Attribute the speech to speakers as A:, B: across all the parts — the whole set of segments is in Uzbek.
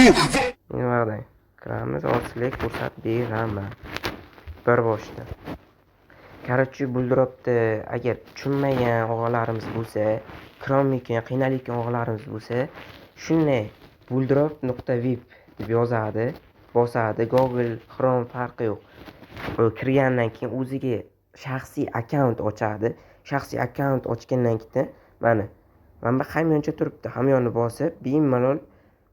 A: Nima qilay? Kiramiz, ozchilik ko'rsatib beraman. Bir boshdan. Короче, buldiropni agar tushunmagan o'g'illarimiz bo'lsa, kirolmayotgan, qiynalayotgan o'g'illarimiz bo'lsa, shunday buldirop.vip deb yozadi, bosadi, Google, Chrome farqi yo'q. Kirgandan keyin o'ziga shaxsiy akkaunt ochadi. Shaxsiy akkaunt ochgandan keyin mana bu hamyoncha turibdi. Hamyonni bosib, bemalol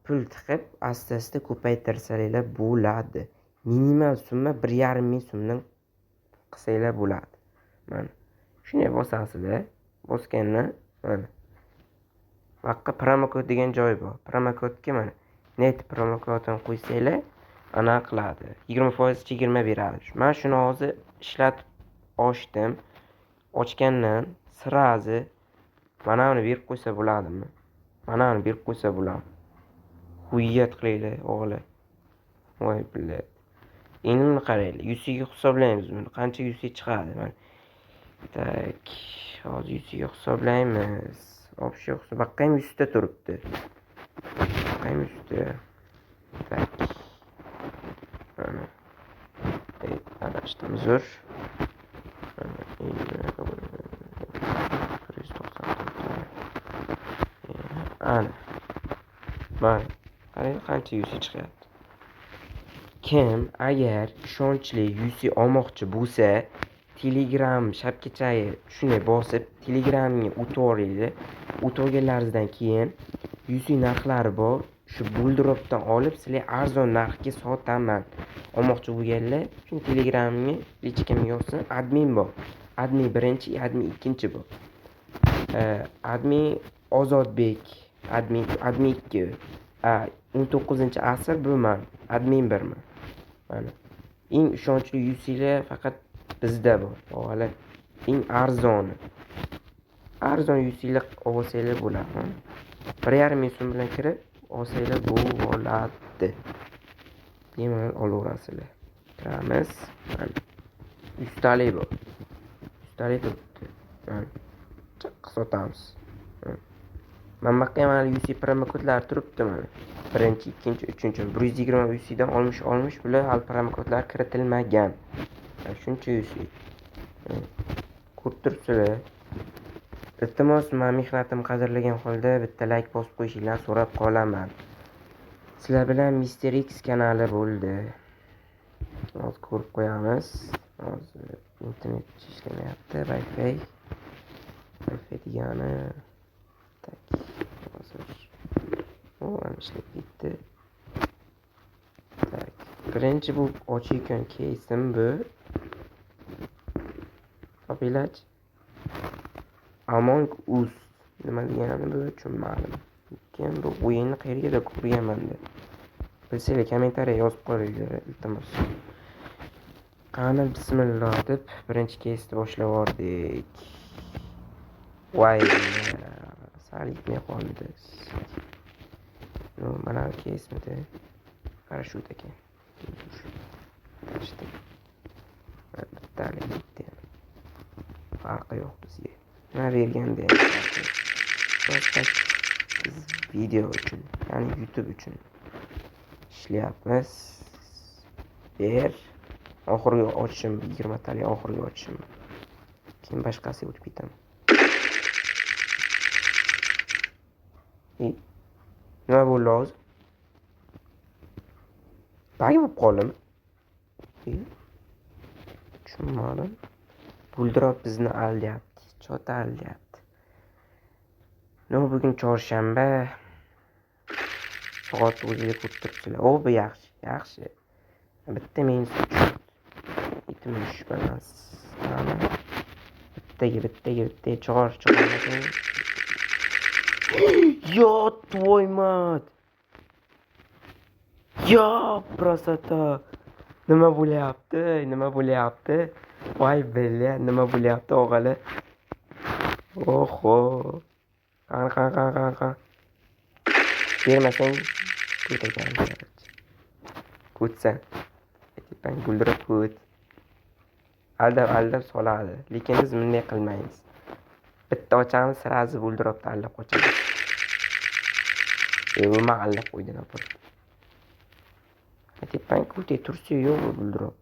A: pul tiqib, asta-asta ko'paytirsalar bo'ladi. Minimal summa 1,5 ming so'mdan qilsalar bo'ladi. Mana shunday bosasizlar. Bosgandan mana vaqqa promokod degan joy bor. Promokodga mana net promokodini qo'ysanglar, ana qiladi. 20% chegirma beradi. Men shuni hozir ishlatib ochdim. Ochgandan sirazi mana uni berib qo'ysa bo'ladimi? Mana uni berib qo'ysa bo'ladi. Hujjat qilinglar o'g'li. Voy billah. Endi buni qaranglar. Yusiga hisoblaymiz buni. Qancha yusi chiqadi? Mana. Tak, hozir yusiga hisoblaymiz. Общий hisob baqqayam 100 ta turibdi. Baqqayam 100 ta. Tak. Mana. Arashdim zo'r. Ana. Mana. Qarang qancha yusi chiqyapti. Kim agar ishonchli yusi olmoqchi bo'lsa, Telegram shapkachagi shunday bosib, Telegramga o'tib o'tganlaringizdan keyin yusi narxlari bor. Shu buldiropdan olib, sizlar arzon narxga sotaman. Olmoqchi bo'lganlar, shu Telegramga hech kim yozsin, admin bor. Admin birinchi, admin ikkinchi bor. Admin Ozodbek, admin 2. 19-asr buman, admin 1man. Mana. Eng ishonchli yusilar faqat bizda bor. O'g'li, eng arzoni. Arzon yusilar olsanglar bo'ladi. 1,5 ming so'm bilan kirib olsanglar bo'ladi. Bemalol olaverasizlar. Kiramiz. Mana. 100 talik bor. 100 talik turibdi. Mana. Sotamiz. Mana baqqayam yusi promokodlar turibdi mana. Birinchi, ikkinchi, uchinchi 120 yusidan olmish bular hali promokodlar kiritilmagan. Shuncha yusi. Ko'rib turibsizlar. Iltimos, men mehnatim qadrlagan holda bitta like bosib qo'yishinglarni so'rab qolaman. Sizlar bilan Mr. X kanali bo'ldi. Hozir ko'rib qo'yamiz. Hozir internet ishlamayapti, Wi-Fi degani. Tak. Hozir ishlab ketdi. Tak. Birinchi bu ochayotgan keysim bu. Topilach. Among Us nima degani bu tushunmadim. Keyin bu o'yinni qayerda ko'rganman-da. Bilsanglar kommentariya yozib qo'yinglar, iltimos. Qani bismillah deb birinchi keysni boshlab yubordik. Voy, sal yetmay qoldi. Mana keysmidi. Parashyut ekan. Tashdi. Bittalik bitta. Farqi yo'q bizga. Nima berganda biz video uchun, ya'ni YouTube uchun ishlayapmiz. Oxirgi ochishim 20 talik oxirgi ochishim. Keyin boshqasiga o'tib ketaman. Nima bo'ldi hozir? Bag bo'lib qoldimi? Tushunmadim. Buldirop bizni aldayapti. Chota aldayapti. Bugun chorshanba. Soat o'ziga ko'rib turibsizlar. Bu yaxshi. Bitta men itimish balans. Bittaga chor. Yo, твой мать. Yo, prosata. Nima bo'lyapti? Voy billah, nima bo'lyapti o'g'li? Oho. Qan. Bermasang ketagan. Kutsan. Aytibman, guldirab kut. Aldab soladi. Lekin biz bunday qilmaymiz. Bitta ochamiz, sirazi buldirobni aldab qo'yamiz. Nima aldab qo'ydin, apar. Tepan-ku tursi yo'q buldirib.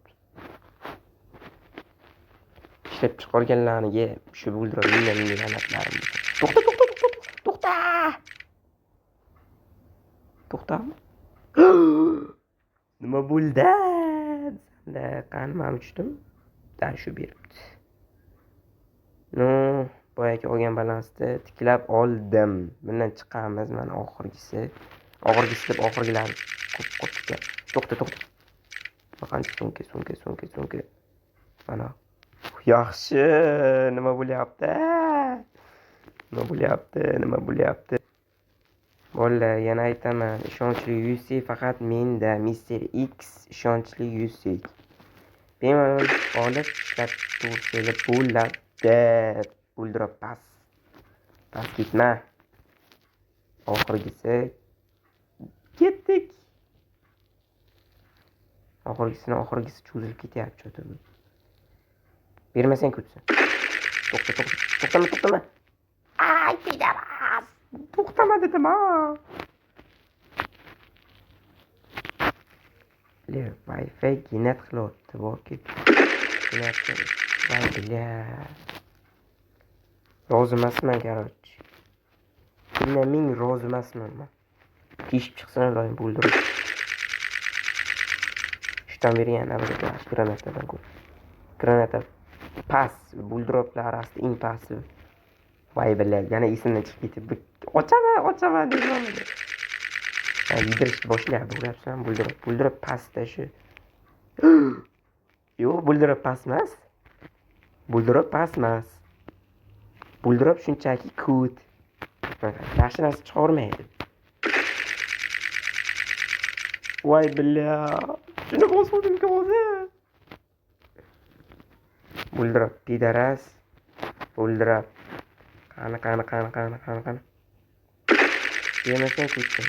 A: Ishlab chiqarganlarniga shu buldirib minga la'natlarim. To'xta! To'xtami? Nima bo'ldi? Sanda qanimam uchdim. Shu beribdi. Boyagi olgan balansni tiklab oldim. Bundan chiqamiz. Mana oxirgisi deb oxirgilarni qo'p tiklab. To'xta. Qancha so'mka. Mana. Yaxshi. Nima bo'lyapti? Bolalar, yana aytaman, ishonchli yuzsik faqat menda, Mr. X ishonchli yuzsik. Bemalol olib ishlab tursanglar bo'ladi. Buldirib pas ketma. Oxirgisi ketdik. Oxirgisi cho'zilib ketyapti cho'tib. Bermasang kutsin. To'xtama. Ay, pidaras. To'xtama dedim ha. Wi-Fi ginat qilyapti. Borki. Voy bля. Rozi emasman, короче. Ming rozi emasman men. Teshib chiqsin iloyim buldirib. Shundan beri yana bir granatadan ko'r. Granata pas buldiroplar orasida eng pasi. Voy bля, yana esimdan chiqib ketib. Ochaman deyman. Yidirishni boshlayapti, bo'lyapsan buldirib pasda shu. Yo'q, buldirib pas emas. Buldirib shunchaki kod. Yaxshi narsa chiqarmaydi. Voy bля. Shuni bosuvdim-ku hozir. Buldirib pidaras. Buldirib. Qani. Yemasang kutsin.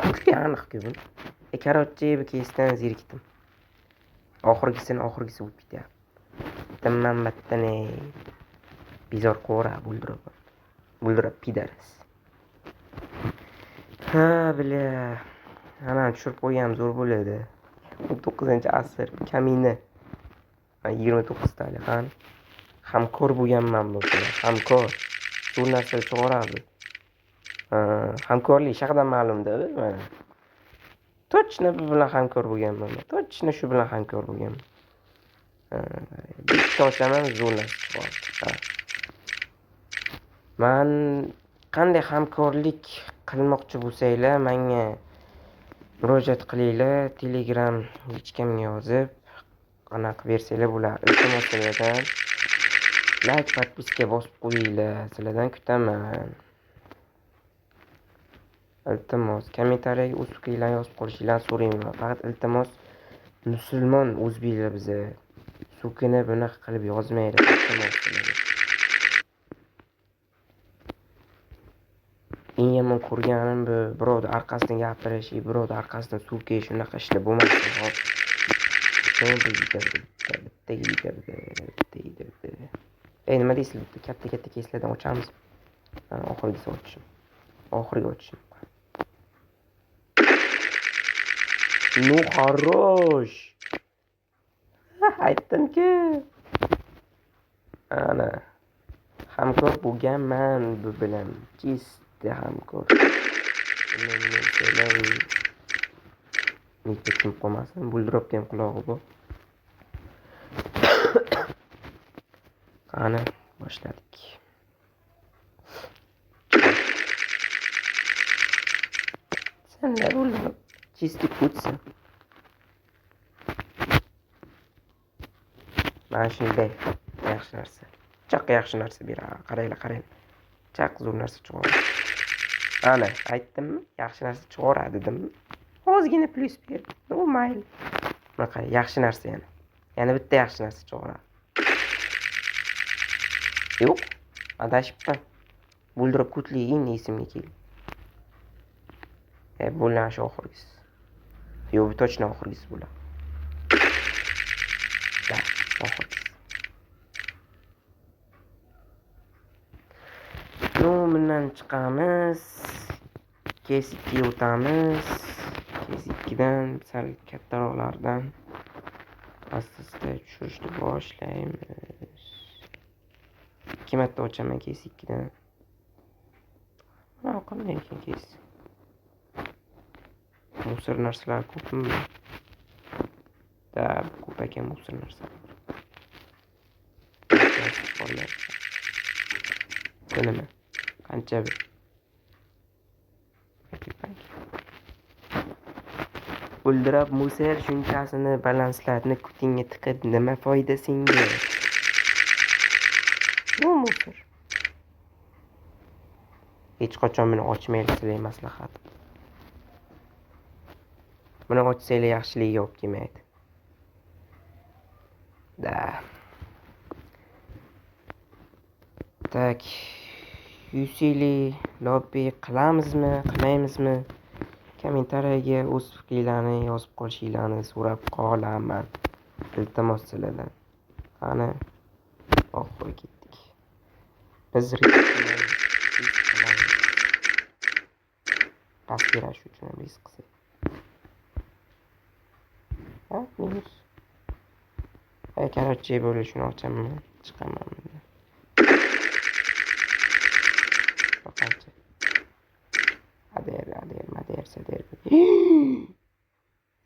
A: Kutli aniq-ku bu. Короче, bu kesdan zerikdim. Oxirgisi o'tib ketyapti. Tamammatdan bizor qo'ra buldirib pidaras. Ha, bля. Ana tushirib qo'yam zo'r bo'ladi. 19-asr kamina. 29 tali qan. Hamkor bo'lganman bu bilan. Hamkor. Zo'r narsa chiqaradi. Hamkorlik shaqadan ma'lumda mana. Точно bu bilan hamkor bo'lganman. Точно shu bilan hamkor bo'lganman. Bitta ochaman zo'r narsa chiqaradi. Men qanday hamkorlik qilmoqchi bo'lsanglar, menga murojaat qilinglar. Telegram hechkamga yozib, anaqa bersanglar bo'ladi. Iltimos sizlardan like, podpiska bosib qo'yinglar. Sizlardan kutaman. Iltimos kommentariyaga ustiqinglarni yozib qo'yishinglarni so'rayman. Faqat iltimos musulmon o'zbeklar biza sukini bunaqa qilib yozmaydi. Eng yomon ko'rganim bu birovni orqasidan gapirish, birovni orqasidan suvkish, shunaqa ishlar bo'lmaydi. Bitta. Nima deysizlar? Katta keslardan ochamiz. Oxirgi ochishim. Ну, хорош. Aytdim-ku. Ana. Hamkor bo'lganman bu bilan. Chista hamkor. Mikrofon qolmasin. Buldiribdi ham qulog'i bor. Qani, boshladik. Senda buldirib. Chista kutsin. Mana shunday yaxshi narsa. Chaq yaxshi narsa beradi. Qaranglar. Chaq zo'r narsa chiqaradi. Ana, aytdimmi? Yaxshi narsa chiqaradi dedim. Ozgina plyus ber. U mayli. Bunaqa yaxshi narsa yana. Yana bitta yaxshi narsa chiqaradi. Yo'q, adashibman. Buldirib kutliging esimga keldi. Bo'lgan shu oxirgisi. Yo'q, точно oxirgisi bo'ladi. Oxirgisi. Bundan chiqamiz. Kesibga o'tamiz. Kesib ikkidan sal kattaroqlardan asta tushirishni boshlaymiz. 2 marta ochaman kesikkidan. Mana qanday ekan kes. Musor narsalar ko'pmi? Da ko'p ekan musor narsalar. Bu nima? Qancha bu? Guldirab musor shunchasini balanslarni kutingga tiqib nima foyda senga? Bu musor. Hech qachon buni ochmaylik maslahat. Buni ochsanglar yaxshiligiga olib kelmaydi. Da. Tak. Yusili lobby qilamizmi, qilmaymizmi? Kommentariyaga o'z fikrlarini yozib qolishingizni so'rab qolaman. Iltimos sizlardan. Qani, oxiri ketdik. Biz pastirash uchun risk qilsak. Ha, minus. Короче, bo'lishini ochaman, chiqaman bundan. Qancha? Ader, sader.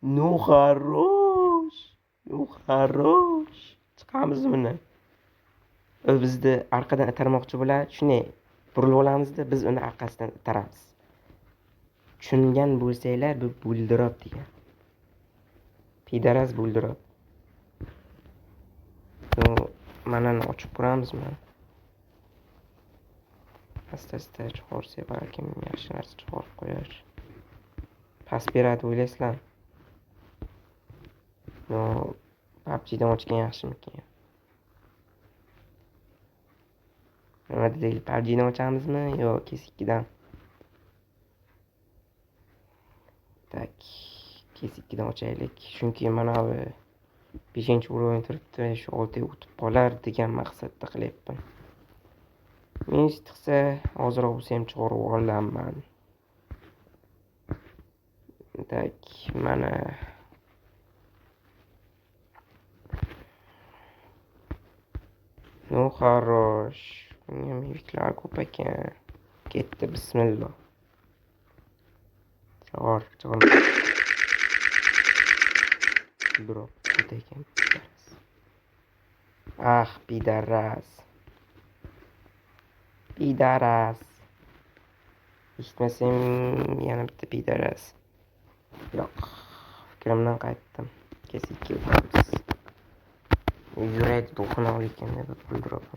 A: Ну хорош. Chiqamiz bundan. U bizni orqadan itarmoqchi bo'ladi, shunday burilib olamizda, biz uni orqasidan itaramiz. Tushungan bo'lsanglar, bu buldirob degan. Pidaras buldirob. Mana ochib ko'ramizmi? Asta chiqarsa balkim yaxshi narsa chiqarib qo'yar. Pas beradi o'ylaysizlar. PUBG'dan ochgan yaxshimikin? Nima deylik, PUBG'dan ochamizmi yo kesikkidan? Tak, kesikkidan ochaylik. Chunki mana bu 5-urovni turibdi, shu 6 o'tib qolar degan maqsadda qilyapman. Minus chiqsa, hozirroq bo'lsa ham chiqarib olaman. Tak, mana Ну хорош. Bunga meviklar ko'p ekan. Ketdi, bismillah. Chor. Drop ekan. Ah, pidaras. Eshitmasam yana bitta pidaras. Yo'q. Fikrimdan qaytdim. Kesikki o'tamiz. Yuraydi to'qina ol ekan deb bildirib.